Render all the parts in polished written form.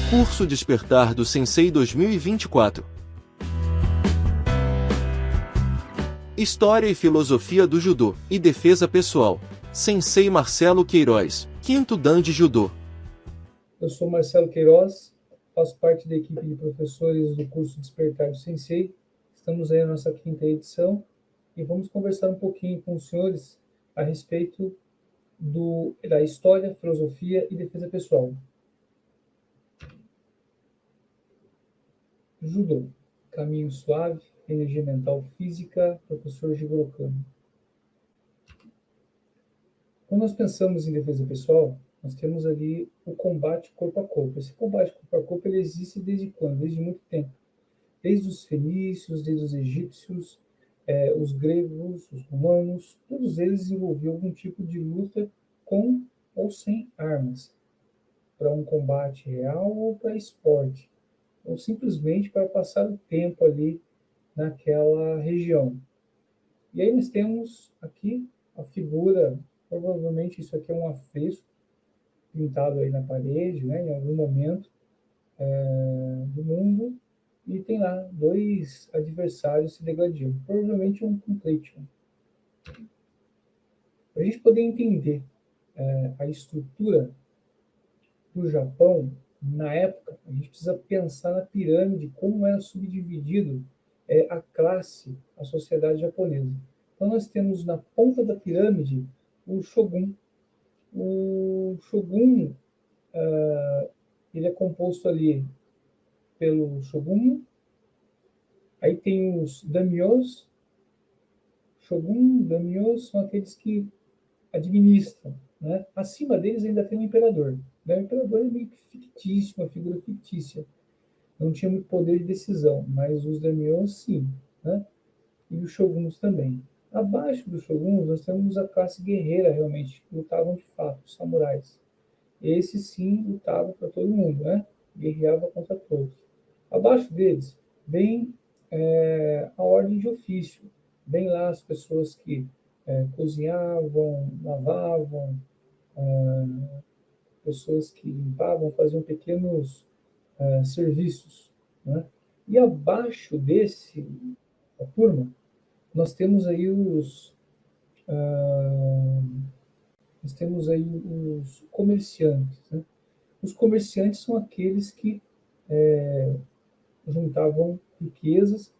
Curso Despertar do Sensei 2024. História e Filosofia do Judô e Defesa Pessoal. Sensei Marcelo Queiroz, 5º Dan de Judô. Eu sou Marcelo Queiroz, faço parte da equipe de professores do curso Despertar do Sensei. Estamos aí na nossa 5ª edição e vamos conversar um pouquinho com os senhores a respeito da história, filosofia e defesa pessoal. Judô, caminho suave, energia mental física, professor Jigoro Kano. Quando nós pensamos em defesa pessoal, nós temos ali o combate corpo a corpo. Esse combate corpo a corpo ele existe desde quando? Desde muito tempo. Desde os fenícios, desde os egípcios, os gregos, os romanos, todos eles desenvolviam algum tipo de luta com ou sem armas, para um combate real ou para esporte, ou simplesmente para passar o tempo ali naquela região. E aí nós temos aqui a figura, provavelmente isso aqui é um afresco pintado aí na parede, né, em algum momento do mundo, e tem lá 2 adversários se degladiando, provavelmente um completion. Para a gente poder entender a estrutura do Japão, na época, a gente precisa pensar na pirâmide, como era subdividido a classe, a sociedade japonesa. Então, nós temos na ponta da pirâmide o shogun. O shogun ele é composto ali pelo shogun, aí tem os daimyos. Shogun, daimyos são aqueles que administram, né? Acima deles ainda tem o imperador. O imperador é meio fictício, uma figura fictícia. Não tinha muito poder de decisão, mas os daimyos sim, né? E os shoguns também. Abaixo dos shoguns nós temos a classe guerreira realmente, que lutavam de fato, os samurais. Esses sim lutavam para todo mundo, né? Guerreava contra todos. Abaixo deles vem a ordem de ofício. Vem lá as pessoas que cozinhavam, lavavam, pessoas que limpavam, faziam pequenos serviços, né? E abaixo da turma, nós temos aí os comerciantes, né? Os comerciantes são aqueles que juntavam riquezas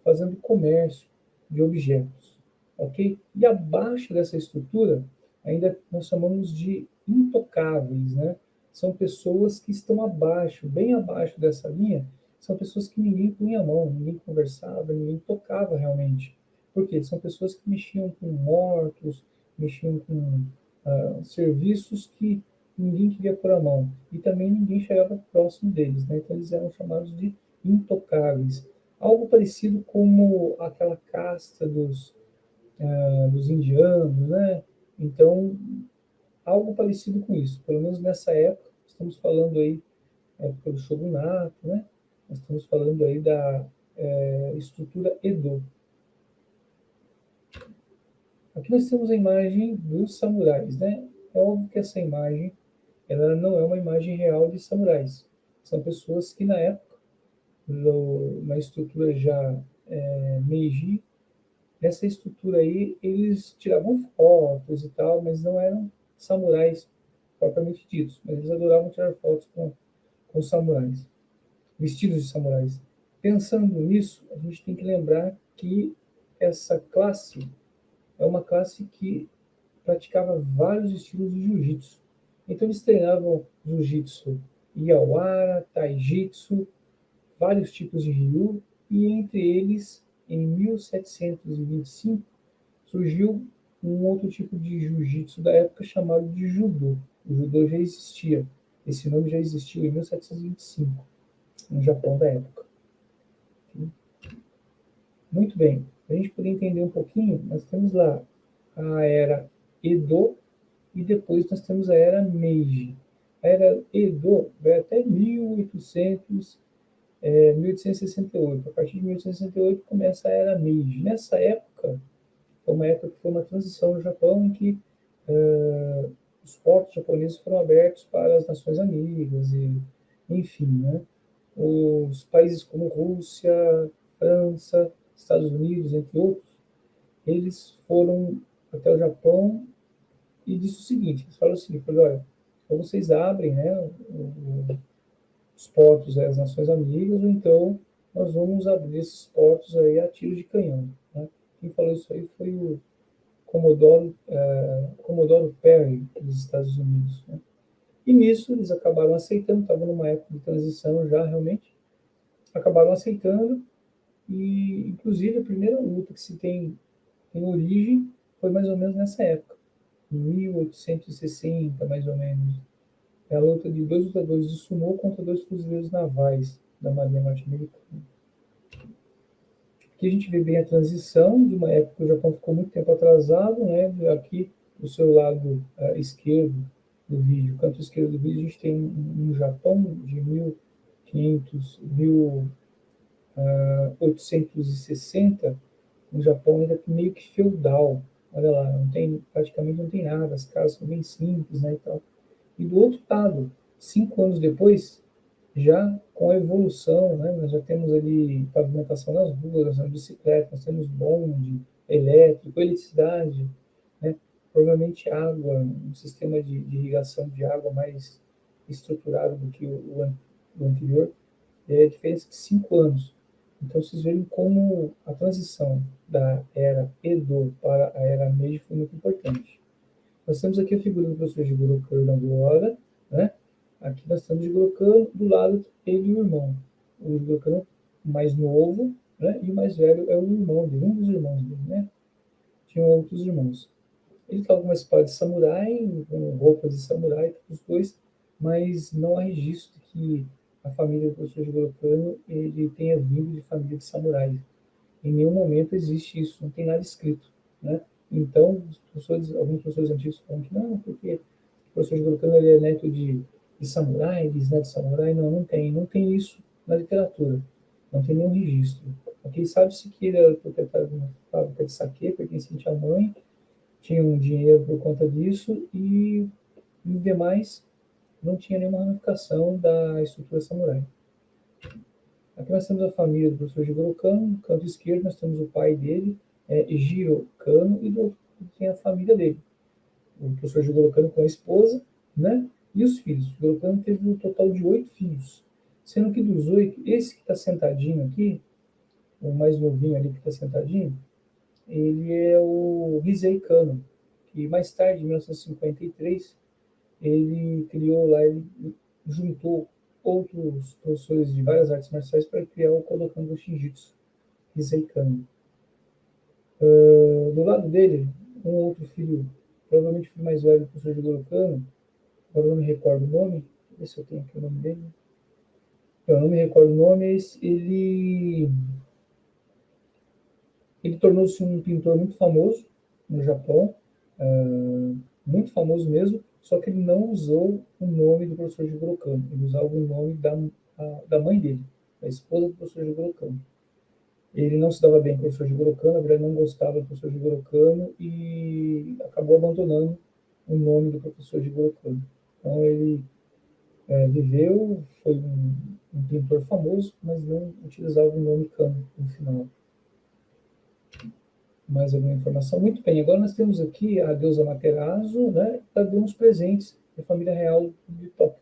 fazendo comércio de objetos, ok? E abaixo dessa estrutura, ainda nós chamamos de intocáveis, né? São pessoas que estão abaixo, bem abaixo dessa linha, são pessoas que ninguém punha a mão, ninguém conversava, ninguém tocava realmente. Por quê? São pessoas que mexiam com mortos, mexiam com serviços que ninguém queria pôr a mão. E também ninguém chegava próximo deles, né? Então eles eram chamados de intocáveis. Algo parecido como aquela casta dos indianos, né? Então, algo parecido com isso. Pelo menos nessa época, estamos falando aí, época do shogunato, né? Nós estamos falando aí da estrutura Edo. Aqui nós temos a imagem dos samurais, né? É óbvio que essa imagem ela não é uma imagem real de samurais. São pessoas que, na época, na estrutura já Meiji, nessa estrutura aí, eles tiravam fotos e tal, mas não eram samurais propriamente ditos, mas eles adoravam tirar fotos com samurais, vestidos de samurais. Pensando nisso, a gente tem que lembrar que essa classe é uma classe que praticava vários estilos de jiu-jitsu. Então eles treinavam jiu-jitsu Iawara, taijitsu, vários tipos de ryu, e entre eles, em 1725, surgiu um outro tipo de jiu-jitsu da época chamado de judô. O judô já existia. Esse nome já existiu em 1725, no Japão da época. Muito bem. Para a gente poder entender um pouquinho, nós temos lá a era Edo e depois nós temos a era Meiji. A era Edo vai até 1868. A partir de 1868 começa a era Meiji. Nessa época, foi uma época que foi uma transição no Japão em que os portos japoneses foram abertos para as nações amigas e enfim, né? Os países como Rússia, França, Estados Unidos, entre outros, eles foram até o Japão e disse o seguinte, eles falaram o seguinte, falaram, olha, ou vocês abrem, né, os portos às nações amigas, ou então nós vamos abrir esses portos aí a tiro de canhão. Né? Quem falou isso aí foi o Comodoro Perry, dos Estados Unidos. Né? E nisso eles acabaram aceitando, estavam numa época de transição já realmente, acabaram aceitando, e inclusive a primeira luta que se tem em origem foi mais ou menos nessa época, em 1860, mais ou menos. É a luta de dois lutadores de sumô contra dois fuzileiros navais da Marinha Norte-Americana. Aqui a gente vê bem a transição de uma época que o Japão ficou muito tempo atrasado, né? Aqui do seu lado esquerdo do vídeo, canto esquerdo do vídeo, a gente tem um Japão de 1500, 1860, um Japão ainda meio que feudal. Olha lá, não tem, praticamente não tem nada, as casas são bem simples, né, e tal. E do outro lado, 5 anos depois, já com a evolução, né, nós já temos ali pavimentação nas ruas, nas bicicletas, nós temos bonde, elétrico, eletricidade, né, provavelmente água, um sistema de irrigação de água mais estruturado do que o anterior, é a diferença de 5 anos. Então, vocês veem como a transição da era Edo para a era Meiji foi muito importante. Nós temos aqui a figura do professor Jigoro Kano agora, né? Aqui nós temos o Jigoro Kano, do lado ele e o irmão. O Jigoro Kano mais novo, né? E o mais velho é o irmão dele, um dos irmãos dele, né? Tinham outros irmãos. Ele estava com uma espada de samurai, com roupas de samurai, os dois, mas não há registro que a família do professor Jigoro Kano ele tenha vindo de família de samurais. Em nenhum momento existe isso, não tem nada escrito, né? Então, alguns professores antigos falam que não, porque o professor Jigoro Kano ele é neto de samurai, bisneto de samurai. Não, não tem isso na literatura, não tem nenhum registro. Aqui sabe-se que ele era proprietário de uma fábrica de saquê, pertencente à mãe, tinha um dinheiro por conta disso, e no demais não tinha nenhuma ramificação da estrutura samurai. Aqui nós temos a família do professor Jigoro Kano, no canto esquerdo nós temos o pai dele, Jiro Kano, e do outro tem a família dele, o professor Jigoro Kano com a esposa, né? E os filhos. O Jigoro Kano teve um total de 8 filhos, sendo que dos 8, esse que está sentadinho aqui, o mais novinho ali que está sentadinho, ele é o Hisei Kano, que mais tarde, em 1953, ele criou lá, ele juntou outros professores de várias artes marciais para criar o Kodokan do Shinjitsu, Hisei Kano. Do lado dele, um outro filho, provavelmente o filho mais velho do professor Jigoro Kano, agora não me recordo o nome, deixa eu ver se eu tenho aqui o nome dele. Eu não me recordo o nome, ele tornou-se um pintor muito famoso no Japão, muito famoso mesmo, só que ele não usou o nome do professor Jigoro Kano, ele usava o nome da mãe dele, da esposa do professor Jigoro Kano. Ele não se dava bem com o professor Jigoro Kano, na verdade não gostava do professor Jigoro Kano e acabou abandonando o nome do professor Jigoro Kano. Então ele viveu, foi um pintor famoso, mas não utilizava o nome Kano no final. Mais alguma informação? Muito bem, agora nós temos aqui a deusa Materazo, né? Ela deu uns presentes da família real de Tóquio.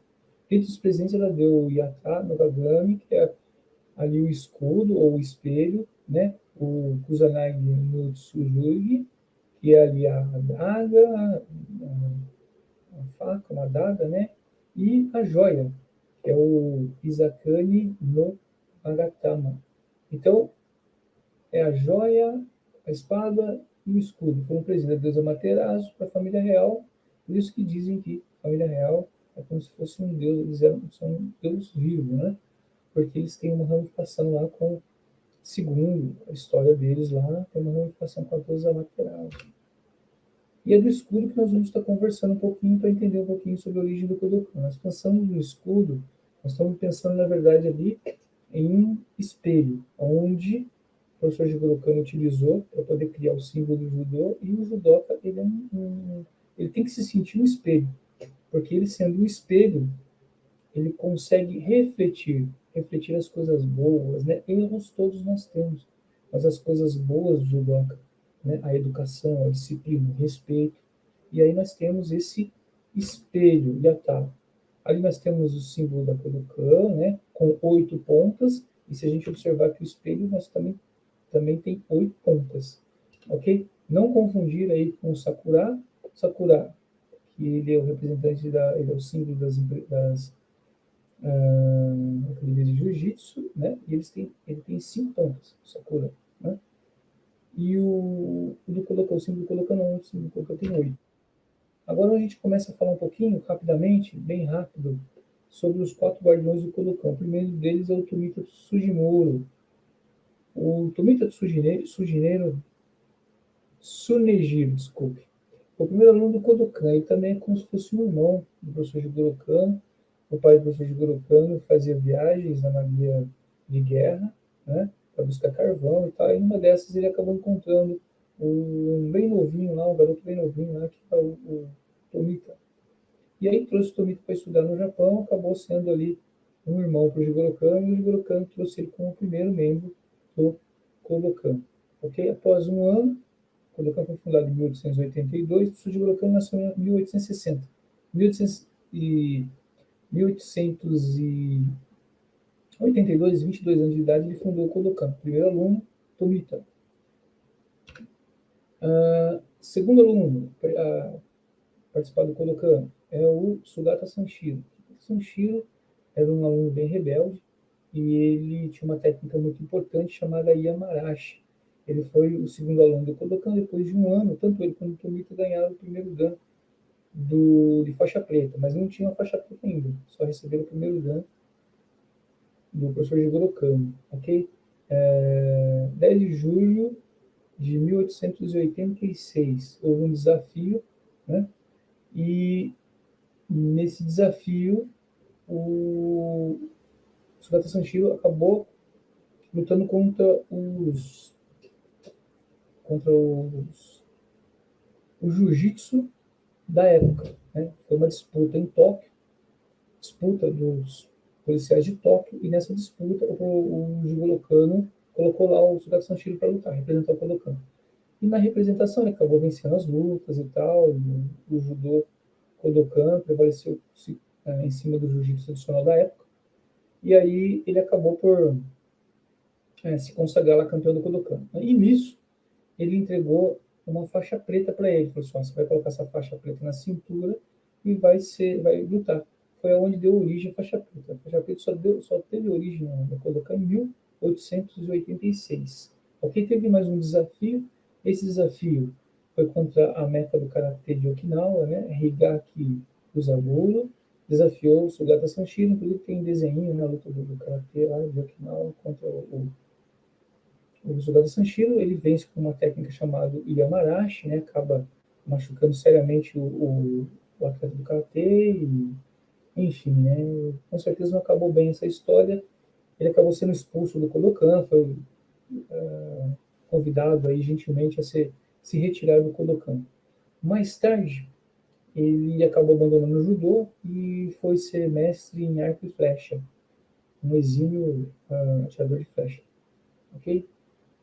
Entre os presentes ela deu o Yata no Kagami, que é ali o escudo ou o espelho, né? O Kusanagi no Tsurugi, que é ali a adaga, a faca, uma adaga, né? E a joia, que é o Izakani no Agatama. Então, é a joia, a espada e o escudo. Foram presentes da deusa Materazo para a família real, por isso que dizem que a família real é como se fosse um deus, são um deus vivo, né? Porque eles têm uma ramificação lá com, segundo a história deles lá, tem uma ramificação com a deusa Materazo. E é do escudo que nós vamos estar conversando um pouquinho para entender um pouquinho sobre a origem do Kodokan. Nós pensamos no escudo, nós estamos pensando, na verdade, ali em um espelho, onde o professor Jigoro Kano utilizou para poder criar o símbolo do judô, e o judoca ele tem que se sentir um espelho, porque ele sendo um espelho, ele consegue refletir as coisas boas, né? Erros todos nós temos, mas as coisas boas do judoca, né? A educação, a disciplina, o respeito. E aí nós temos esse espelho, Yatá. Ali nós temos o símbolo da Kodokan, né? Com 8 pontas, e se a gente observar que o espelho, nós também tem 8 pontas, ok? Não confundir aí com o Sakura. Sakura, que ele é o representante ele é o símbolo das academias de jiu-jitsu, né? E ele tem 5 pontas, o Sakura, né? E o do Kodokan, o símbolo do Kodokan não, o símbolo do Kodokan tem 8. Agora a gente começa a falar um pouquinho, rapidamente, bem rápido, sobre os 4 guardiões do Kodokan. O primeiro deles é o Tomita Tsujimuro. O Tomita Tsujimuro, Tsunejiro, desculpe. Foi o primeiro aluno do Kodokan. Ele também é como se fosse um irmão do professor Jigoro Kano. O pai do professor Jigoro Kano fazia viagens na navia de guerra, né, para buscar carvão e tal. E numa dessas ele acabou encontrando um bem novinho lá, um garoto bem novinho lá, que é o Tomita. E aí trouxe o Tomita para estudar no Japão, acabou sendo ali um irmão para o Jigoro Kano, e o Jigoro Kano trouxe ele como o primeiro membro do Kodokan. Ok? Após um ano, o Kodokan foi fundado em 1882, o Jigoro Kano nasceu em 1860. 1882, 22 anos de idade, ele fundou o Kodokan. Primeiro aluno, Tomita. Segundo aluno a participar do Kodokan é o Sugata Sanshiro. Sanshiro era um aluno bem rebelde e ele tinha uma técnica muito importante chamada Yamarashi. Ele foi o segundo aluno do Kodokan. Depois de um ano, tanto ele quanto o Tomita ganharam o primeiro dan de faixa preta, mas não tinha faixa preta ainda, só receberam o primeiro dan do professor Jigoro Kano, ok? 10 de julho de 1886, houve um desafio, né? E nesse desafio, o Sugata Sanshiro acabou lutando o jiu-jitsu da época, né? Foi uma disputa em Tóquio, disputa dos policiais de Tóquio, e nessa disputa o Jigoro Kano colocou lá o Sugata Sanshiro para lutar, representar o Kodokan. E na representação ele acabou vencendo as lutas e tal, o judô Kodokan prevaleceu em cima do jiu-jitsu tradicional da época, e aí ele acabou por se consagrar lá campeão do Kodokan. E nisso, ele entregou uma faixa preta para ele. Falou assim: você vai colocar essa faixa preta na cintura e vai lutar. Foi aonde deu origem à faixa preta. A faixa preta só teve origem no Kodokan em 1886. Ok? Teve mais um desafio. Esse desafio foi contra a meca do Karatê de Okinawa, né? Higaki Kusaburo. Desafiou o Sugata Sanshiro. Inclusive tem um desenho na luta do Karatê lá de Okinawa contra o Sugata Sanshiro. Ele vence com uma técnica chamada Yamarashi, né? Acaba machucando seriamente o atleta do Karatê, enfim, né? Com certeza não acabou bem essa história. Ele acabou sendo expulso do Kodokan, foi convidado aí gentilmente a se retirar do Kodokan. Mais tarde, ele acabou abandonando o judô e foi ser mestre em arco e flecha, um exímio atirador de flecha. Ok?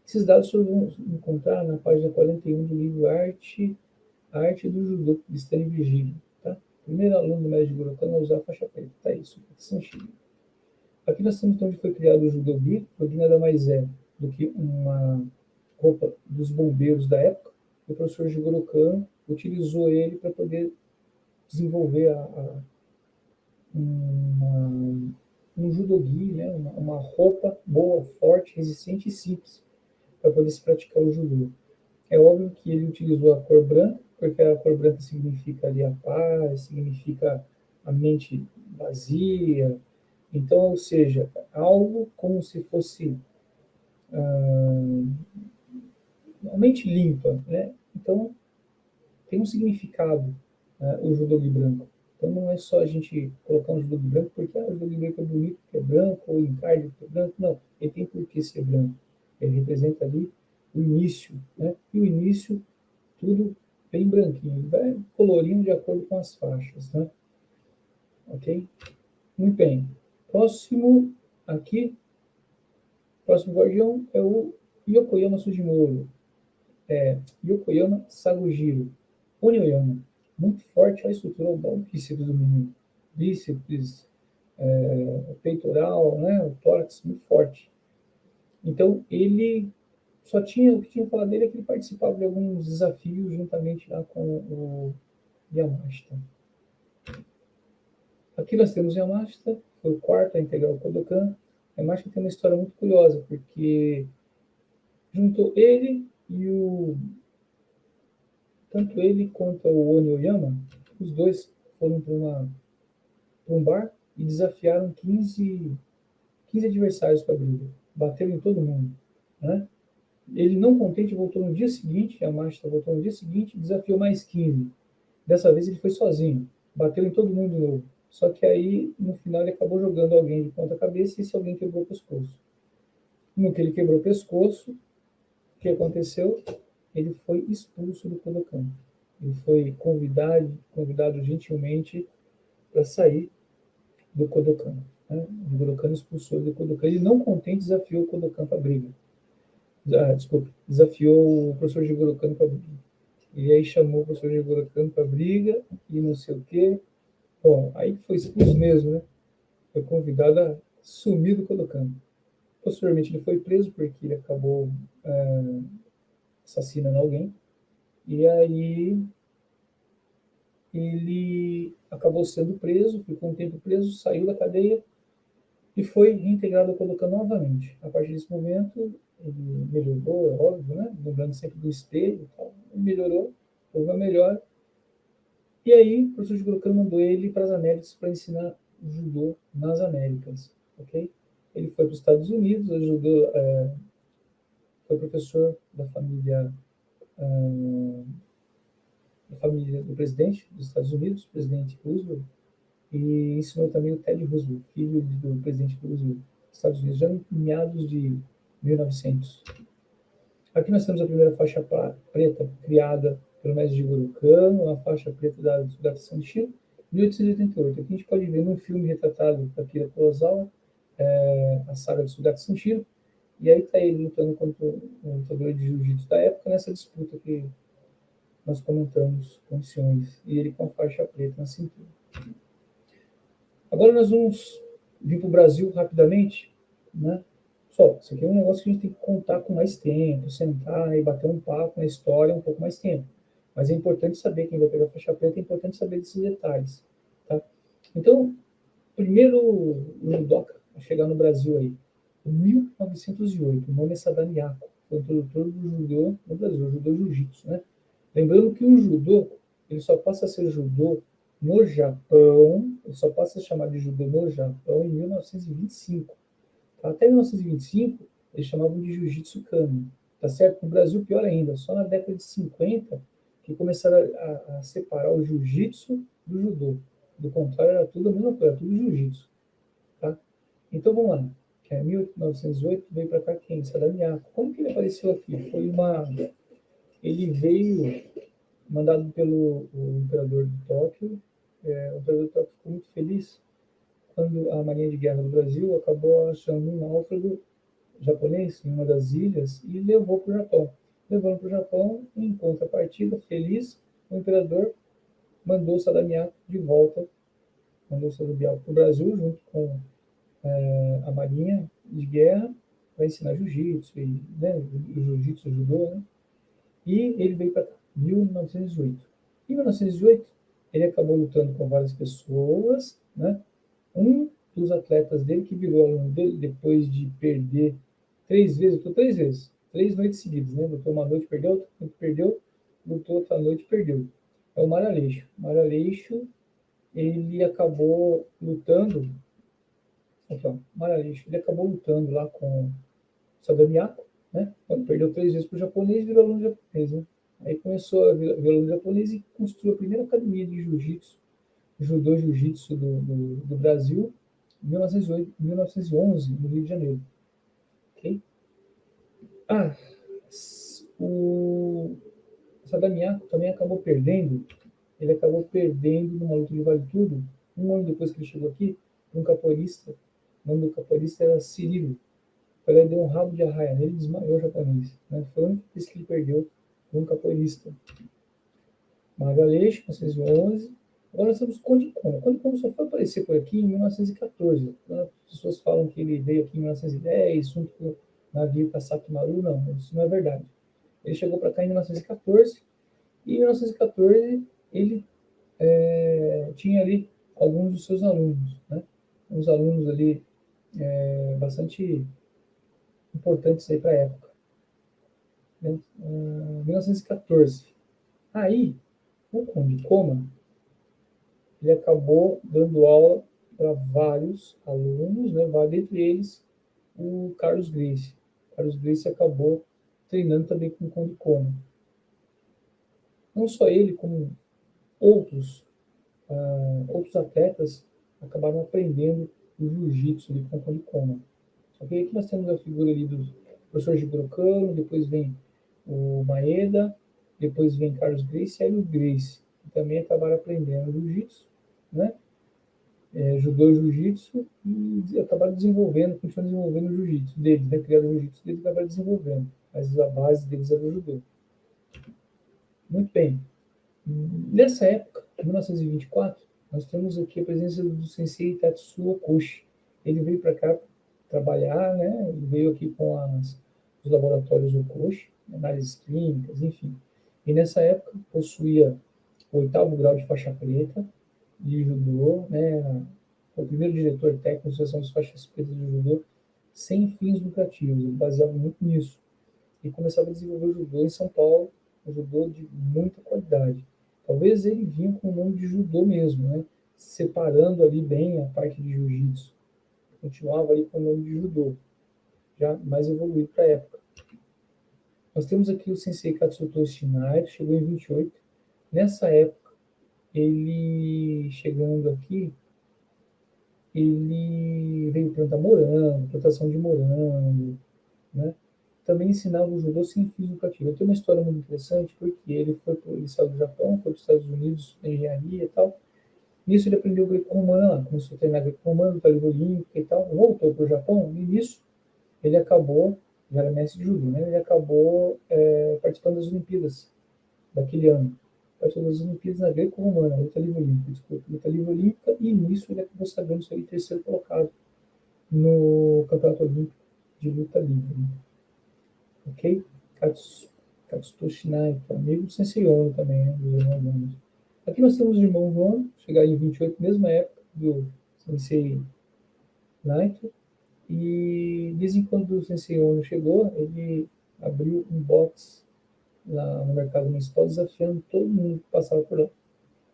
Esses dados vocês vão encontrar na página 41 do livro A Arte do Judô, de Stanley Virgílio. Tá? Primeiro aluno do mestre Jigoro Kano a usar a faixa preta. Tá isso, Sanshiro. Aqui nós temos onde foi criado o Judogi. O Judogi nada mais é do que uma roupa dos bombeiros da época. O professor Jigoro Kano utilizou ele para poder desenvolver um Judogi, né? uma roupa boa, forte, resistente e simples para poder se praticar o judô. É óbvio que ele utilizou a cor branca, porque a cor branca significa ali a paz, significa a mente vazia. Então, ou seja, algo como se fosse uma mente limpa, né? Então, tem um significado o judogi branco. Então, não é só a gente colocar um judogi branco porque o judogi branco é bonito, porque é branco, ou encarde, porque é branco. Não, ele tem por que ser branco. Ele representa ali o início, né? E o início, tudo bem branquinho. Vai colorindo de acordo com as faixas, né? Ok? Muito bem. Próximo aqui, próximo guardião é o Yokoyama Sugimuro. Yokoyama Sagujiro. Onioyama. Muito forte a estrutura, o bíceps do menino. Bíceps, peitoral, né? O tórax muito forte. Então, ele só tinha, o que tinha que falar dele é que ele participava de alguns desafios juntamente lá com o Yamashita. Aqui nós temos Yamashita, foi o quarto a integrar o Kodokan. Yamashita tem uma história muito curiosa, porque juntou ele e o... Tanto ele quanto o Onioyama, os dois foram para um bar e desafiaram 15 adversários para a briga. Bateram em todo mundo, né? Ele, não contente, voltou no dia seguinte, a Mashita voltou no dia seguinte, desafiou mais 15. Dessa vez ele foi sozinho, bateu em todo mundo de novo. Só que aí, no final, ele acabou jogando alguém de ponta cabeça e esse alguém quebrou o pescoço. No que ele quebrou o pescoço, o que aconteceu? Ele foi expulso do Kodokan. Ele foi convidado gentilmente para sair do Kodokan. Né? O Kodokan expulsou ele do Kodokan. Ele, não contente, desafiou o Kodokan para briga. Desafiou o professor Jigoro Kano para briga. E aí chamou o professor Jigoro Kano para briga e não sei o quê. Bom, aí foi expulso mesmo, né? Foi convidado a sumir do Kodokan. Posteriormente ele foi preso porque ele acabou assassinando alguém. E aí ele acabou sendo preso, ficou um tempo preso, saiu da cadeia e foi reintegrado ao Kodokan novamente. A partir desse momento, ele melhorou, é óbvio, né? Lembrando sempre do espelho, tal. Ele melhorou, houve uma melhora. E aí, o professor de Jigoro mandou ele para as Américas para ensinar judô nas Américas, ok? Ele foi para os Estados Unidos, ajudou, foi professor da família do presidente dos Estados Unidos, presidente Roosevelt, e ensinou também o Ted Roosevelt, filho do presidente Roosevelt dos Estados Unidos, já em meados de 1900. Aqui nós temos a primeira faixa preta criada pelo mestre Jigoro Kano, a faixa preta da Sugata Sanshiro, 1888. Aqui a gente pode ver num filme retratado da Akira Kurosawa, a saga de Sugata Sanshiro, e aí está ele lutando contra um lutador de jiu-jitsu da época nessa disputa que nós comentamos, condições, e ele com a faixa preta na cintura. Agora nós vamos vir para o Brasil rapidamente, né? Só, isso aqui é um negócio que a gente tem que contar com mais tempo, sentar e bater um papo na história um pouco mais tempo. Mas é importante saber, quem vai pegar a faixa preta, é importante saber desses detalhes. Tá? Então, primeiro judoca a chegar no Brasil aí, em 1908, o nome é Sadamiako, foi o introdutor do judô no Brasil, o judô jiu-jitsu, né? Lembrando que o judô, ele só passa a ser judô no Japão, ele só passa a chamar de judô no Japão em 1925. Até 1925, eles chamavam de jiu-jitsu kami, tá certo? No Brasil, pior ainda, só na década de 50 que começaram a separar o jiu-jitsu do judô. Do contrário, era tudo a mesma coisa, era tudo jiu-jitsu. Tá? Então, vamos lá. Que é 1908, veio para cá quem? Sadamiako. Como que ele apareceu aqui? Ele veio mandado pelo imperador de Tóquio. O imperador de Tóquio ficou muito feliz quando a Marinha de Guerra do Brasil acabou achando um náufrago japonês em uma das ilhas e levou para o Japão. Levando para o Japão, em contrapartida, feliz, o imperador mandou Sadamiako de volta, mandou Sadamiako para o Brasil, junto com a Marinha de Guerra, para ensinar jiu-jitsu, né, o jiu-jitsu, o judô, né? E ele veio para cá, 1908. Em 1908, ele acabou lutando com várias pessoas, né? Um dos atletas dele, que virou aluno dele, depois de perder 3 vezes, lutou 3 vezes, 3 noites seguidas, né? Lutou uma noite, perdeu, lutou outra noite, perdeu. É o Maraleixo. Maraleixo, ele acabou lutando, aqui, ó, Maraleixo, ele acabou lutando lá com Sadamiako, né? Quando perdeu 3 vezes para o japonês, virou aluno japonês, né? Aí começou a virar aluno japonês e construiu a primeira academia de jiu-jitsu, judô jiu-jitsu do Brasil, em 1911, no Rio de Janeiro. Okay? O Sadamiako também acabou perdendo, ele acabou perdendo numa luta de vale tudo, um ano depois que ele chegou aqui, um capoeirista. O nome do capoeirista era Cirilo. Foi lá e deu um rabo de arraia nele e desmaiou o japonês. Né? Foi a única vez que ele perdeu um capoeirista. Margaleixo, 1911. Agora nós temos Conde Koma. Conde Koma só foi aparecer por aqui em 1914. Né? As pessoas falam que ele veio aqui em 1910, junto com o navio Kasaki Maru. Não, isso não é verdade. Ele chegou para cá em 1914 e em 1914 ele tinha ali alguns dos seus alunos, né? Uns alunos ali bastante importantes aí para a época. 1914. Aí, o Conde Koma, ele acabou dando aula para vários alunos, né? Dentre eles o Carlos Gracie. Carlos Gracie acabou treinando também com o Conde Koma. Não só ele, como outros atletas acabaram aprendendo o jiu-jitsu ali com o Conde Koma. Okay? Aqui nós temos a figura ali do professor Jigoro Kano, depois vem o Maeda, depois vem Carlos Gracie e o Gracie, que também acabaram aprendendo jiu-jitsu, né? Judô e jiu-jitsu, e acabaram desenvolvendo, continuando desenvolvendo o jiu-jitsu deles, né? Criaram o jiu-jitsu deles e acabaram desenvolvendo, mas a base deles era o judô. Muito bem. Nessa época, em 1924, nós temos aqui a presença do sensei Tatsuo Koshi. Ele veio para cá trabalhar, né? Ele veio aqui com os laboratórios Okoshi, análises clínicas, enfim. E nessa época possuía o 8º grau de faixa preta de judô, né? O primeiro diretor técnico da Associação das Faixas Pretas de Judô, sem fins lucrativos. Ele baseava muito nisso. E começava a desenvolver o judô em São Paulo, um judô de muita qualidade. Talvez ele vinha com o nome de judô mesmo, né? Separando ali bem a parte de jiu-jitsu. Continuava ali com o nome de judô, já mais evoluído para a época. Nós temos aqui o sensei Katsutoshi Shinai, que chegou em 28. Nessa época, ele chegando aqui, ele veio plantar morango, plantação de morango, né? Também ensinava o judô sem fins lucrativos. Tem uma história muito interessante, porque ele saiu do Japão, foi para os Estados Unidos na engenharia e tal. Nisso ele aprendeu greco-romano lá, começou a treinar greco-romano, luta livre olímpica e tal, voltou para o Japão, e nisso ele acabou, já era mestre de judô, né? Ele acabou participando das Olimpíadas daquele ano. Participou das Olimpíadas na greco-romana, luta livre olímpica, desculpa, luta livre olímpica, e nisso ele acabou sabendo ser terceiro colocado no Campeonato Olímpico de luta livre. Né? Ok? Katsutoshi Naito, amigo do Sensei Ono também, né, dos irmãos Ono. Aqui nós temos os irmãos Ono, chegaram em 28, mesma época do Sensei Naito, e dizem que quando o Sensei Ono chegou, ele abriu um box lá no mercado municipal, desafiando todo mundo que passava por lá.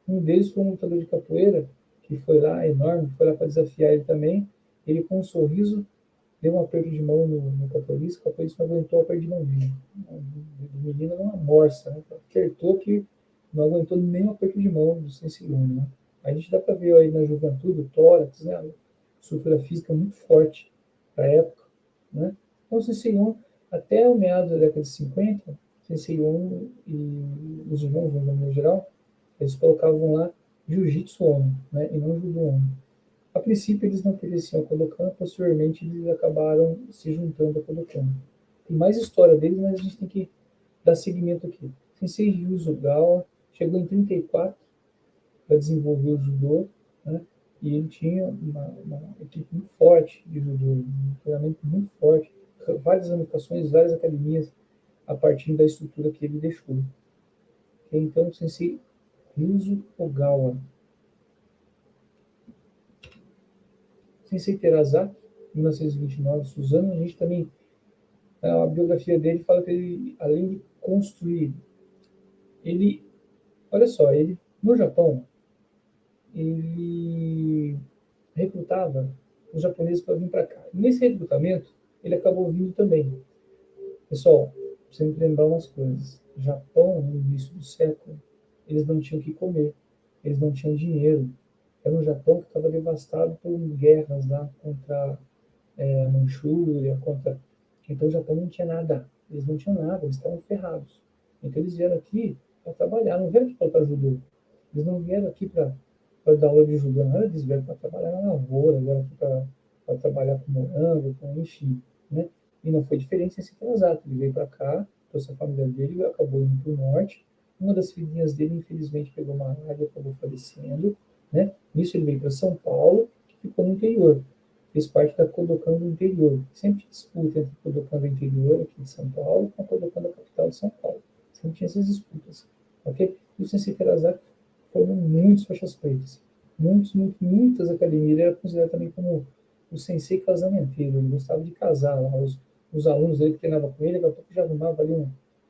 Um deles foi um lutador de capoeira, que foi lá, enorme, foi lá para desafiar ele também. Ele, com um sorriso, deu um aperto de mão no capoeirista, o capoeirista não aguentou o aperto de mão dele. O menino era uma morsa, né? Acertou que não aguentou nem o aperto de mão do Sensei Ono, né? A gente dá para ver aí na juventude, o tórax, né? A estrutura física muito forte para a época, né? Então, o Sensei Ono, até o meado da década de 50, Sensei Ono e os irmãos Ono, no geral, eles colocavam lá Jiu-Jitsu Ono, né? E não Judô Ono. A princípio, eles não pertenciam ao Kodokan, posteriormente, eles acabaram se juntando ao Kodokan. Tem mais história deles, mas a gente tem que dar seguimento aqui. Sensei Ryuzugawa chegou em 34 para desenvolver o judô, né? E ele tinha uma equipe muito forte de judô, um treinamento muito forte, várias ramificações, várias academias, a partir da estrutura que ele deixou. Então, Sensei Ryuzo Ogawa. Sensei Terazaki, 1929, Suzano, a gente também, a biografia dele fala que ele, além de construir, ele, olha só, ele, no Japão, ele recrutava os japoneses para vir para cá. Nesse recrutamento, ele acabou vindo também. Pessoal, sempre lembrar umas coisas. Japão, no início do século, eles não tinham o que comer, eles não tinham dinheiro. Era um Japão que estava devastado por guerras lá contra a Manchúria, contra... Então o Japão não tinha nada. Eles não tinham nada, eles estavam ferrados. Então eles vieram aqui para trabalhar, não vieram aqui para lutar judô. Eles não vieram aqui para para dar aula de judô, nada disso, veio para trabalhar na lavoura, agora para trabalhar com morango, enfim, né? E não foi diferente sem ser Terrazato. Ele veio para cá, trouxe a família dele, acabou indo para o norte. Uma das filhinhas dele, infelizmente, pegou malária e acabou falecendo, né? Nisso ele veio para São Paulo, que ficou no interior. Fez parte da Kodokan do interior. Sempre disputa entre a Kodokan do interior, aqui de São Paulo, com a Kodokan da capital de São Paulo. Sempre tinha essas disputas, ok? E o Sensei Terasaki formou muitas faixas pretas. Muitas academias. Ele era considerado também como o Sensei casamenteiro. Ele gostava de casar lá. Os alunos dele que treinavam com ele, daqui a pouco já arrumava ali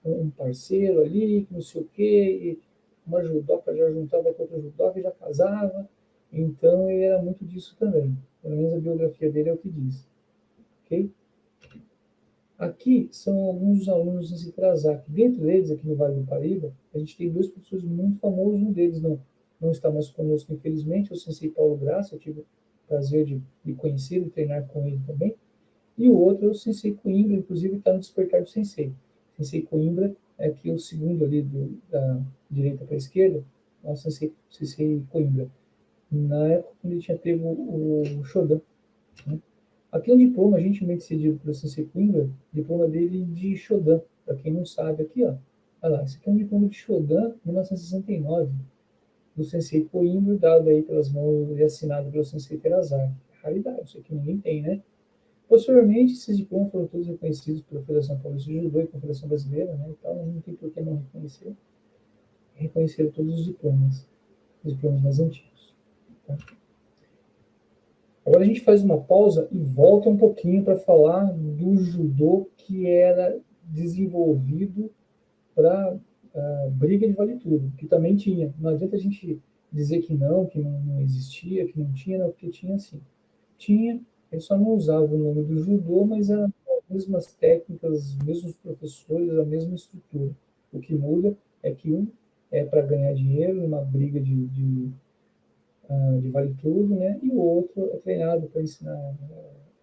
um parceiro ali, que não sei o quê, e uma judoca já juntava com outra judoca e já casava. Então, ele era muito disso também. Pelo menos a biografia dele é o que diz. Ok? Aqui são alguns dos alunos do Terasaki. Dentro deles, aqui no Vale do Paraíba, a gente tem dois professores muito famosos. Um deles não está mais conosco, infelizmente, é o Sensei Paulo Graça. Eu tive o prazer de conhecer e treinar com ele também. E o outro é o Sensei Coimbra, inclusive está no Despertar do Sensei. Sensei Coimbra é aqui o segundo ali da direita para a esquerda, é o Sensei Coimbra. Na época, quando ele tinha pego o Shodan, né? Aqui é um diploma gentilmente cedido pelo Sensei Coimbra, diploma dele de Shodan, para quem não sabe, aqui, ó. Olha lá, esse aqui é um diploma de Shodan, 1969, do Sensei Coimbra, dado aí pelas mãos e assinado pelo Sensei Terasaki. Raridade, isso aqui ninguém tem, né? Posteriormente, esses diplomas foram todos reconhecidos pela Federação Paulista de Judô e Confederação Brasileira, né? Então, não tem por que não reconhecer. Reconheceram todos os diplomas mais antigos. Tá? Agora a gente faz uma pausa e volta um pouquinho para falar do judô que era desenvolvido para briga de vale tudo, que também tinha. Não adianta a gente dizer que não existia, que não tinha, não, porque tinha sim. Tinha, ele só não usava o nome do judô, mas eram as mesmas técnicas, os mesmos professores, a mesma estrutura. O que muda é que um é para ganhar dinheiro numa briga de vale tudo, né? E o outro é treinado para ensinar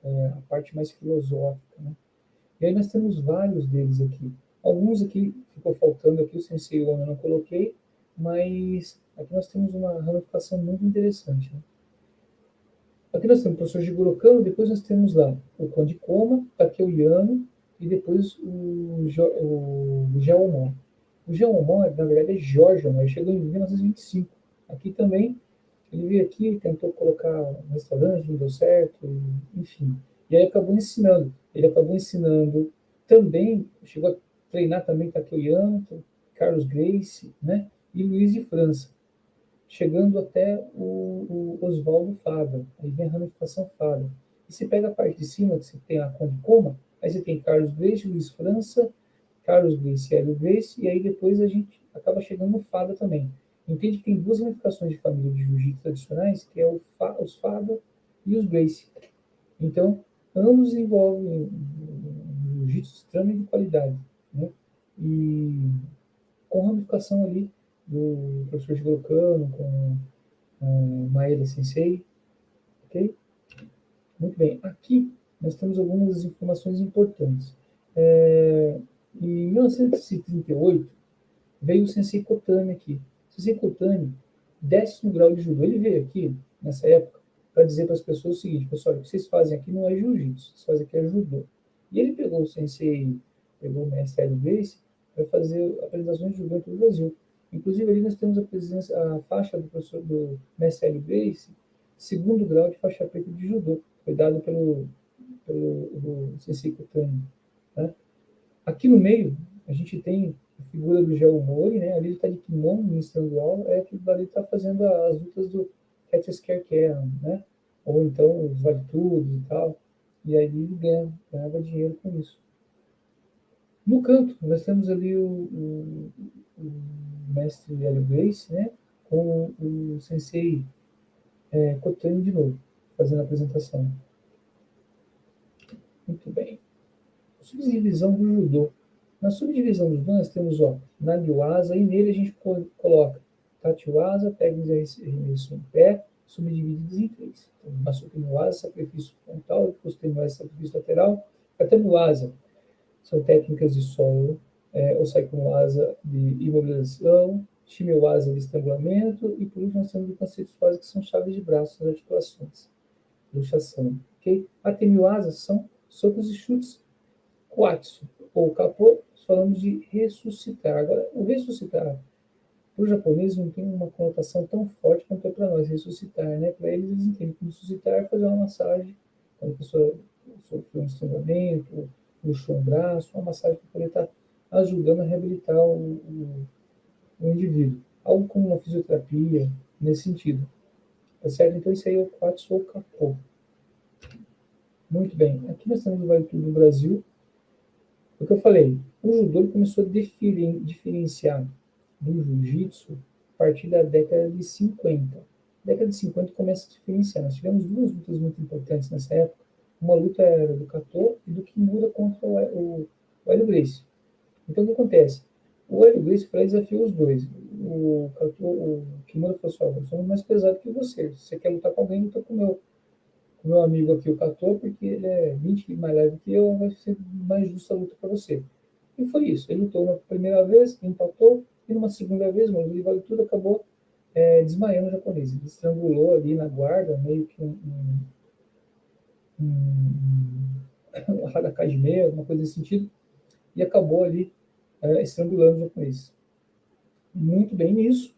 a parte mais filosófica, né? E aí nós temos vários deles aqui. Alguns aqui ficou faltando aqui, o Sensei Ono eu não coloquei, mas aqui nós temos uma ramificação muito interessante, né? Aqui nós temos o professor Jigoro Kano, depois nós temos lá o Konde Koma, Takeo Yano e depois o Geomon. O Geomon, na verdade, é Jorge Omon, ele chegou em 1925. Aqui também, ele veio aqui, tentou colocar um restaurante, não deu certo, enfim. E aí acabou ensinando. Ele acabou ensinando também, chegou a treinar também Takeo Yano, Carlos Gracie, né? E Luiz de França, chegando até o Oswaldo Fada. Aí vem a ramificação Fada. E você pega a parte de cima, que você tem a Conde Coma, aí você tem Carlos Gracie, Luiz França, Carlos Gracie, Hélio Gracie, e aí depois a gente acaba chegando no Fada também. Entende que tem duas ramificações de família de jiu-jitsu tradicionais, que é os Fada e os Gracie. Então, ambos envolvem um jiu-jitsu extremamente de qualidade, né? E com ramificação ali do professor Jigoro Kano, com Maeda Sensei, ok? Muito bem. Aqui nós temos algumas informações importantes. Em 1938, veio o Sensei Kotani aqui. O Sensei Kotani, 10º grau de judô, ele veio aqui, nessa época, para dizer para as pessoas o seguinte: pessoal, o que vocês fazem aqui não é jiu-jitsu, vocês fazem aqui é judô. E ele pegou o mestre Hélio Gracie para fazer apresentações de judô em todo o Brasil. Inclusive, ali nós temos a faixa do mestre Hélio Gracie, 2º grau de faixa preta de judô, foi dado pelo Sensei Kotani. Né? Aqui no meio, a gente tem a figura do Geo Mori, né? Ali ele está de kimono, ministrando aula, que ali está fazendo as lutas do Catcher Care, né? Ou então os vale-tudos e tal. E aí ele ganhava dinheiro com isso. No canto, nós temos ali o mestre Hélio Gracie, né? Com o Sensei Kotani de novo, fazendo a apresentação. Muito bem. Subdivisão do judô. Na subdivisão do judô nós temos Nagiwaza, e nele a gente coloca Tachiwaza, técnicas de arremesso em pé, subdivididas em 3. Então, Masuki no Waza, sacrifício frontal, Koste no Waza, sacrifício lateral, Kata no Waza, são técnicas de solo, Osaiku no Waza de imobilização, Shimewase de estrangulamento, e por último nós temos o conceitos que são chaves de braços nas articulações, luxação, ok? A Temiwasa são socos e chutes. Quatsu, ou Kapô, falamos de ressuscitar. Agora, o ressuscitar, para o japonês, não tem uma conotação tão forte quanto é para nós, ressuscitar, né? Para eles, eles entendem que ressuscitar é fazer uma massagem, quando a pessoa sofreu um estrangulamento, luxou um braço, uma massagem para poder estar ajudando a reabilitar o indivíduo. Algo como uma fisioterapia, nesse sentido. Tá certo? Então, isso aí é o Quatsu ou Kapô. Muito bem. Aqui nós temos o Vale Tudo do Brasil. O que eu falei, o judô começou a diferenciar do jiu-jitsu a partir da década de 50. A década de 50 começa a diferenciar. Nós tivemos duas lutas muito importantes nessa época. Uma luta era do Kato e do Kimura contra o Hélio Gracie. Então, o que acontece? O Hélio Gracie foi lá e desafiou os dois. O Kimura falou assim, eu sou mais pesado que você. Se você quer lutar com alguém, luta com o meu amigo aqui, o Kato, porque ele é 20 quilos mais leve que eu, vai ser mais justa a luta para você. E foi isso. Ele lutou uma primeira vez, empatou, e numa segunda vez, mas ele vale tudo, acabou desmaiando o japonês. Ele estrangulou ali na guarda, meio que um harakajime, alguma coisa nesse sentido, e acabou ali estrangulando o japonês. Muito bem nisso,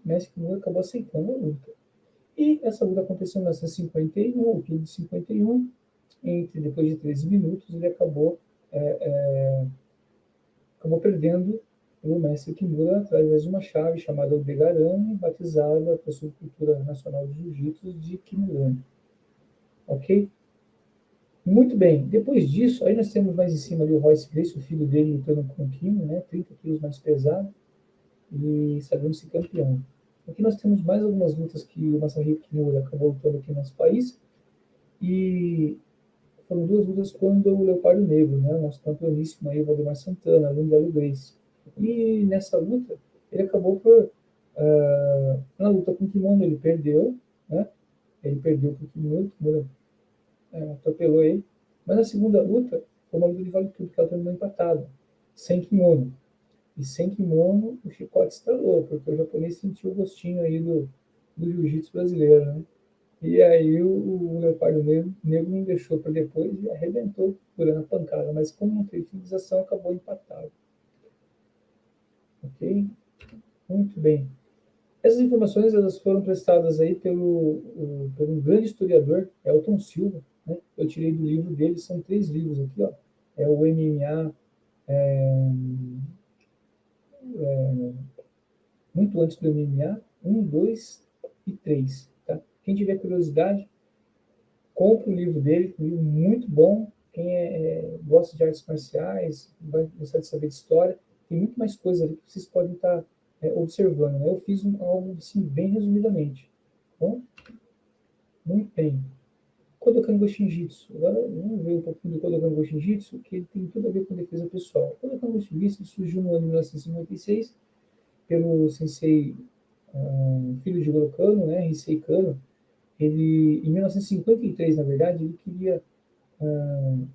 Mestre Kimura acabou aceitando a luta. E essa luta aconteceu em 1951, outubro de 51, depois de 13 minutos, ele acabou perdendo o mestre Kimura através de uma chave chamada Odegarami, batizada pela Subcultura Nacional de Jiu-Jitsu de Kimurani. Ok? Muito bem. Depois disso, aí nós temos mais em cima ali o Royce Gracie, o filho dele lutando com o Kim, né, 30 quilos mais pesado, e sagrando-se campeão. Aqui nós temos mais algumas lutas que o Masahiro Kimura acabou lutando aqui no nosso país, e foram duas lutas contra o Leopardo Negro, né, nosso campeoníssimo aí, Valdemar Santana, aluno da Gracie. E nessa luta, ele acabou na luta com o Kimono, ele perdeu, né, ele perdeu para o Kimura atropelou ele, mas na segunda luta, foi uma luta de vale tudo, que ela terminou empatada, sem kimono. E sem kimono, o chicote estralou, porque o japonês sentiu o gostinho aí do jiu-jitsu brasileiro, né? E aí o Leopardo Negro não deixou para depois e arrebentou durante a pancada, mas como não teve finalização, acabou empatado. Ok? Muito bem. Essas informações elas foram prestadas aí pelo um grande historiador, Elton Silva, né? Eu tirei do livro dele, são 3 livros aqui, ó. É o MMA, muito antes do MMA, 1, 2 e 3. Tá? Quem tiver curiosidade, compre o livro dele, um livro muito bom. Quem gosta de artes marciais, vai gostar de saber de história, tem muito mais coisa ali que vocês podem estar observando. Né? Eu fiz algo assim, bem resumidamente. Bom, muito bem. Kodokan Goshin Jitsu. Agora vamos ver um pouquinho do Kodokan Goshin Jitsu, que ele tem tudo a ver com defesa pessoal. O Kodokan Goshin Jitsu surgiu no ano de 1956 pelo sensei filho de Goro Kano, né, Heisei Kano. Ele, em 1953, na verdade, ele queria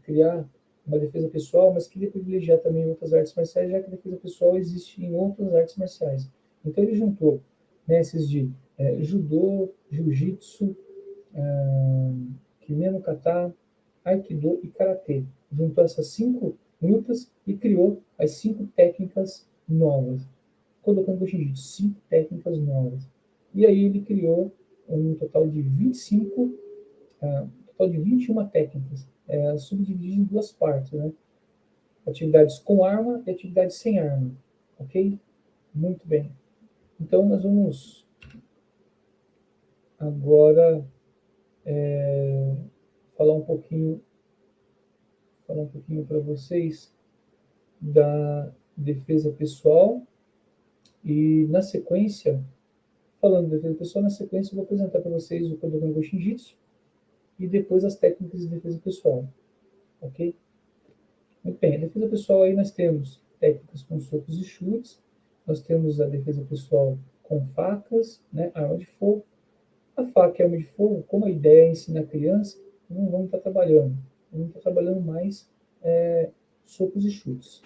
criar uma defesa pessoal, mas queria privilegiar também outras artes marciais, já que a defesa pessoal existe em outras artes marciais. Então ele juntou mestres de judô, jiu-jitsu, kimono kata, aikido e karatê. Juntou essas 5 lutas e criou as 5 técnicas novas. Kodokan Goshin Jitsu, 5 técnicas novas. E aí ele criou um total de 21 técnicas, subdivididas em 2 partes, né? Atividades com arma e atividades sem arma, ok? Muito bem. Então nós vamos agora falar um pouquinho para vocês da defesa pessoal e na sequência, falando de defesa pessoal, na sequência eu vou apresentar para vocês o Kodokan Goshin Jitsu e depois as técnicas de defesa pessoal, ok? Muito bem, a defesa pessoal aí nós temos técnicas com socos e chutes, nós temos a defesa pessoal com facas, né, arma de fogo. A faca e a arma de fogo, como a ideia é ensinar a criança, não vamos estar trabalhando. Vamos estar trabalhando mais socos e chutes.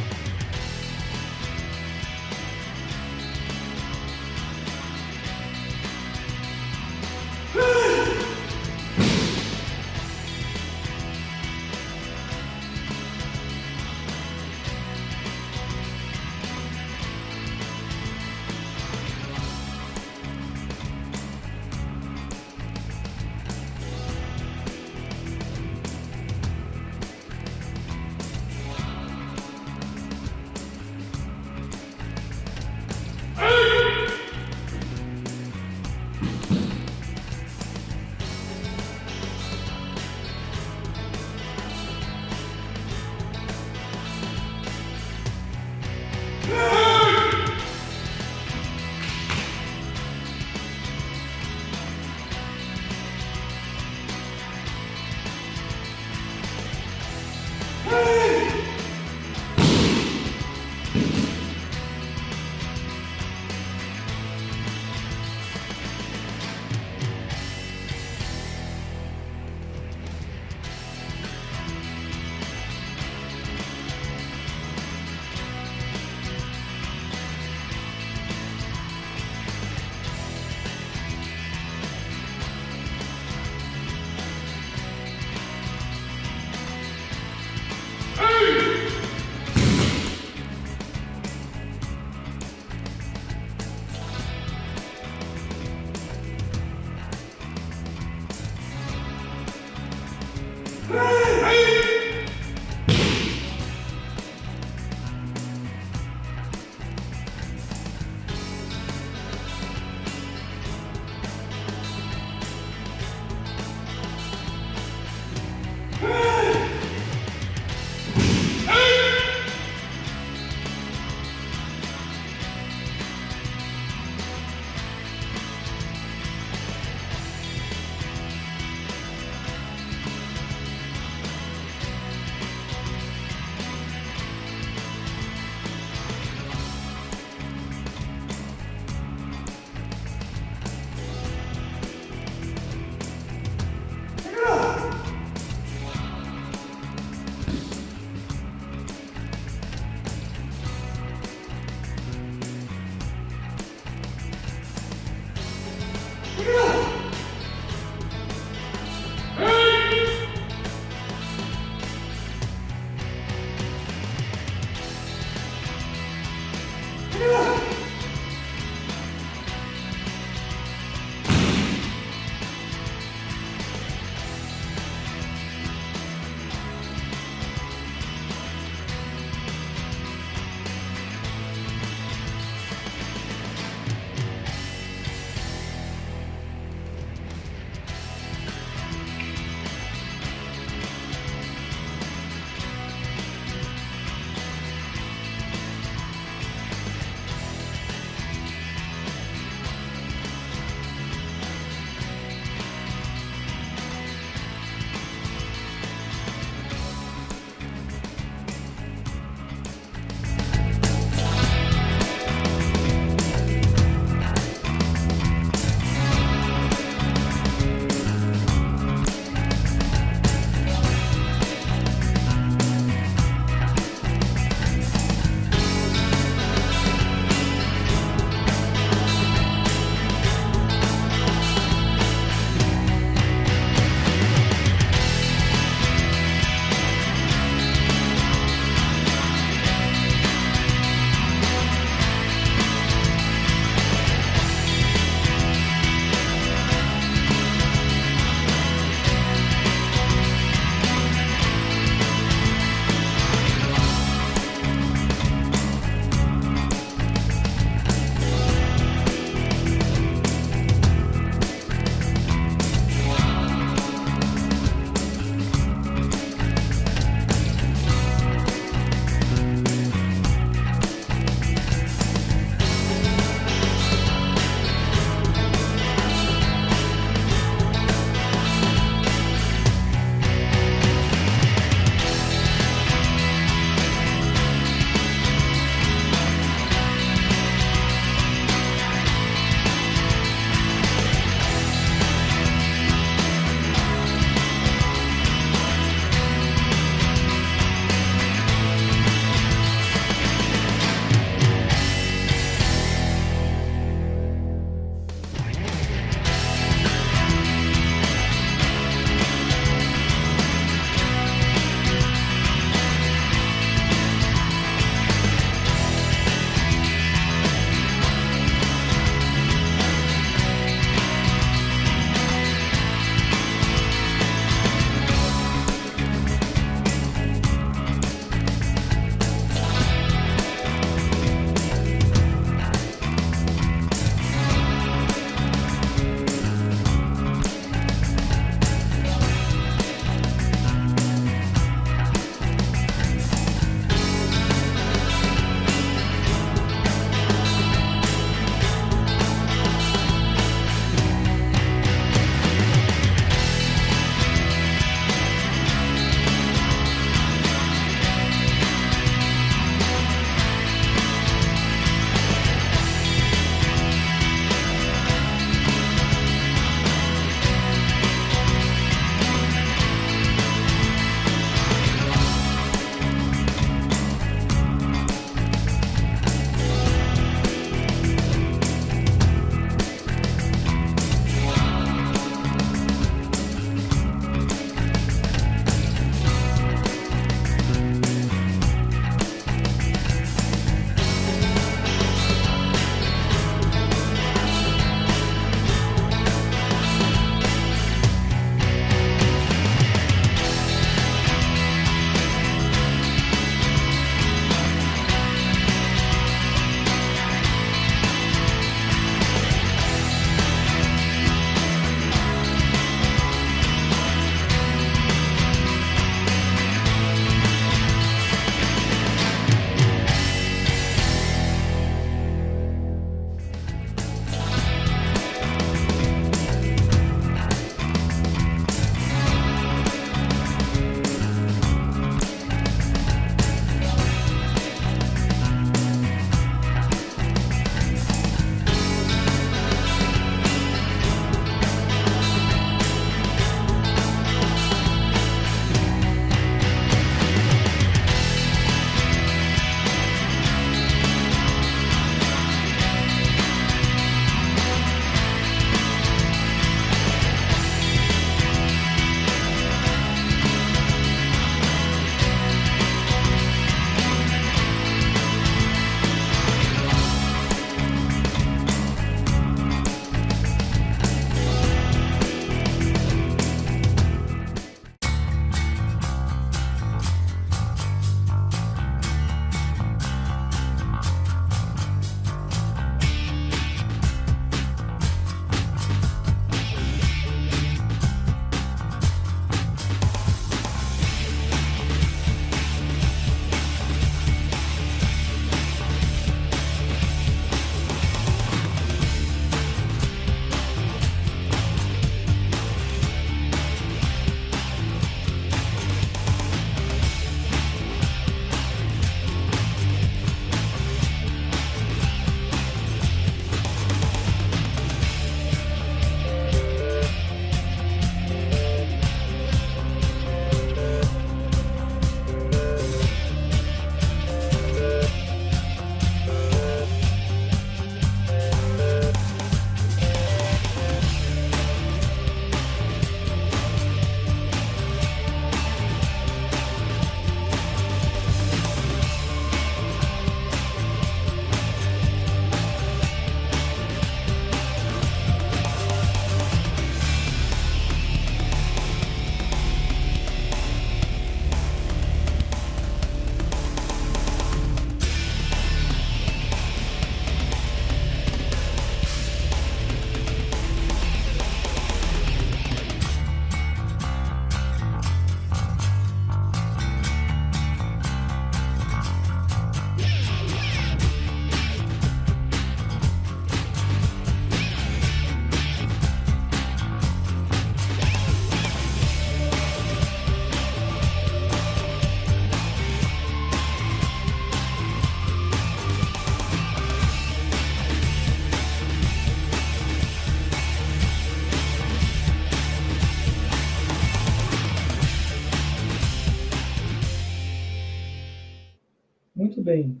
Muito bem.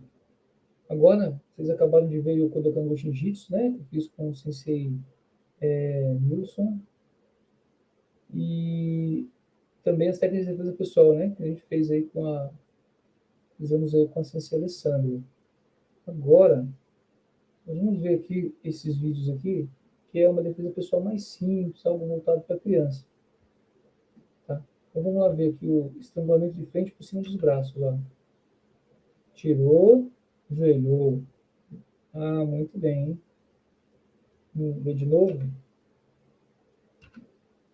Agora, vocês acabaram de ver o Kodokan Goshin Jitsu, né? Que eu fiz com o Sensei Nilson. E também as técnicas de defesa pessoal, né? Que a gente fez aí fizemos aí com a Sensei Alessandra. Agora, nós vamos ver aqui esses vídeos aqui, que é uma defesa pessoal mais simples, algo voltado para criança. Tá? Então vamos lá ver aqui o estrangulamento de frente por cima dos braços. Ó. Tirou, joelhou. Ah, muito bem. Hein? Vamos ver de novo.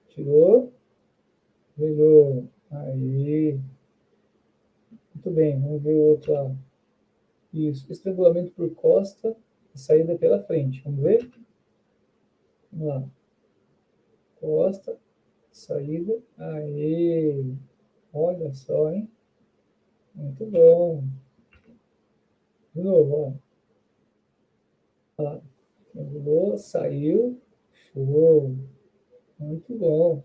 Tirou, joelhou. Aí. Muito bem, vamos ver o outro lá. Isso, estrangulamento por costa, saída pela frente. Vamos ver? Vamos lá. Costa, saída. Aí. Olha só, hein? Muito bom. De novo, ó. Olha lá. Triangulou, saiu. Show. Muito bom.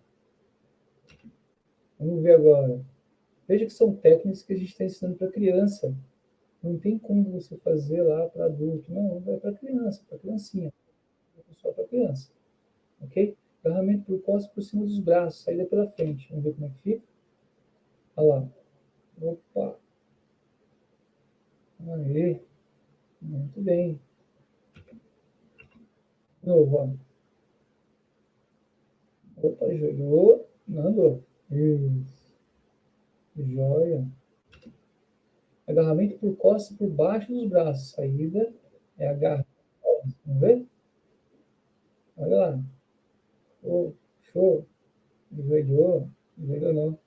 Vamos ver agora. Veja que são técnicas que a gente está ensinando para criança. Não tem como você fazer lá para adulto. Não, é para criança, para criancinha. É só para criança. Ok? Agarramento por costas por cima dos braços, saída pela frente. Vamos ver como é que fica. Olha lá. Opa. Aí. Muito bem. De novo, ó. Opa, jogou. Mandou. Isso. Joia. Agarramento por costas e por baixo dos braços. Saída é agarrar. Vamos ver? Olha lá. Oh, show. Joelhou. Joelhou não.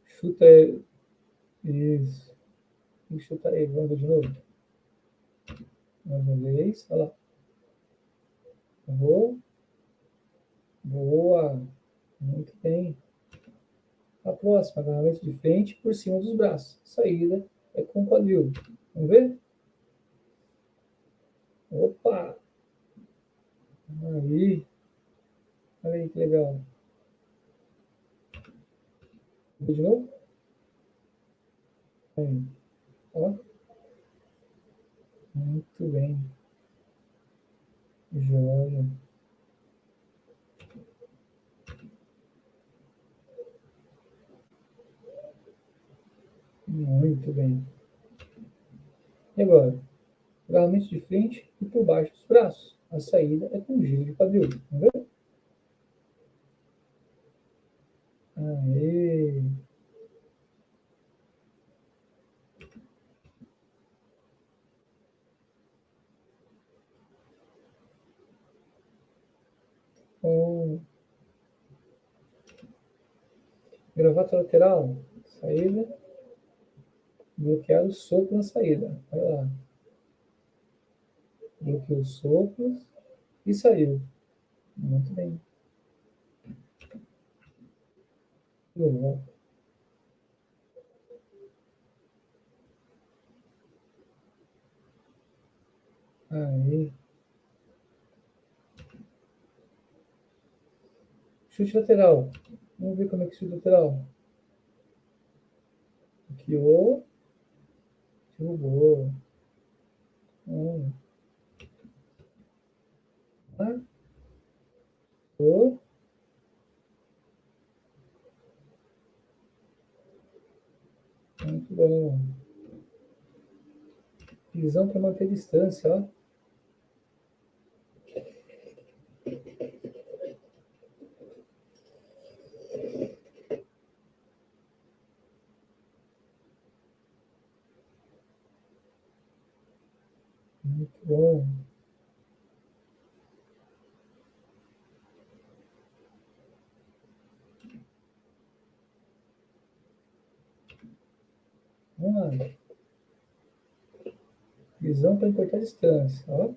Chuta ele. Isso. E chuta ele. Vamos ver de novo. Mais uma vez. Olha lá. Vou. Boa. Muito bem. A próxima, agarramento de frente por cima dos braços. Saída é com o quadril. Vamos ver? Opa! Aí. Olha aí que legal. Vou de novo? Aí. Ó. Muito bem. Joia. Muito bem. E agora? Agarramento de frente e por baixo dos braços. A saída é com giro de quadril. Vamos ver? Aê. Oh. Gravata lateral. Saída. Bloquear o sopro na saída. Olha lá. Bloqueou os sopros e saiu. Muito bem. Boa. Aí. Chute lateral. Vamos ver como é que chute lateral. Bloqueou. Derrubou. Marcou. Muito bom. Visão para manter distância, ó. Muito bom. Vamos lá. Visão para encurtar distância, ó.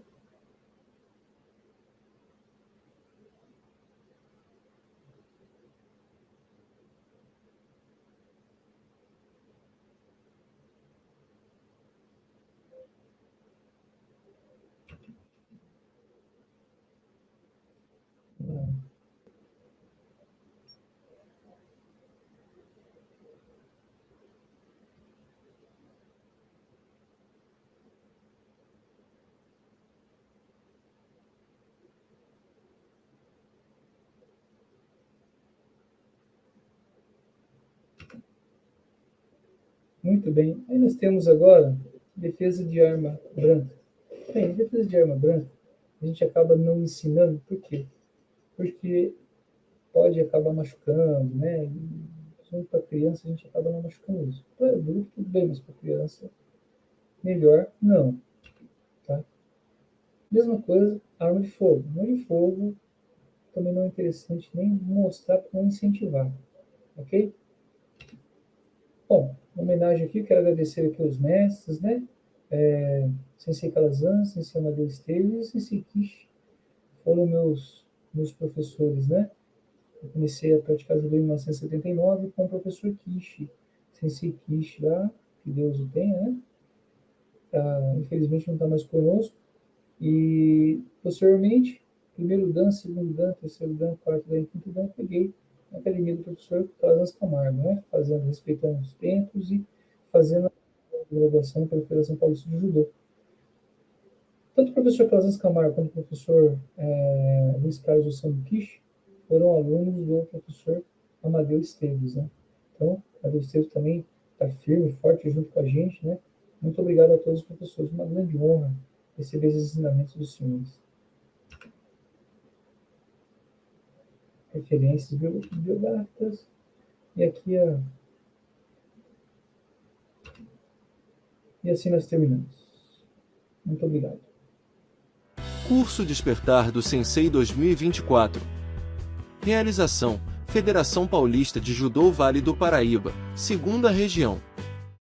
Muito bem. Aí nós temos agora defesa de arma branca. Bem, defesa de arma branca, a gente acaba não ensinando, por quê? Porque pode acabar machucando, né? E para criança a gente acaba não machucando isso. Para adulto tudo bem, mas para criança melhor não, tá? Mesma coisa, arma de fogo. Arma de fogo também não é interessante nem mostrar para não incentivar, ok? Bom, uma homenagem aqui, quero agradecer aqui aos mestres, né? Sensei Kalazan, Sensei Amadeu Esteves e Sensei Kishi foram meus professores, né? Eu comecei a praticar judô em 1979 com o professor Kishi, Sensei Kishi lá, que Deus o tenha, né? Infelizmente não está mais conosco. E, posteriormente, primeiro dan, segundo dan, terceiro dan, quarto dan, quinto dan, peguei na academia do professor Calazans Camargo, né? Respeitando os tempos e fazendo a graduação pela Federação Paulista de Judô. Tanto o professor Calazans Camargo quanto o professor Luiz Carlos Ossando Kishi foram alunos do professor Amadeu Esteves, né? Então, Amadeu Esteves também está firme, forte junto com a gente, né? Muito obrigado a todos os professores, uma grande honra receber esses ensinamentos dos senhores. Referências biográficas. E aqui e assim nós terminamos. Muito obrigado. Curso Despertar do Sensei 2024. Realização: Federação Paulista de Judô Vale do Paraíba, 2ª Região.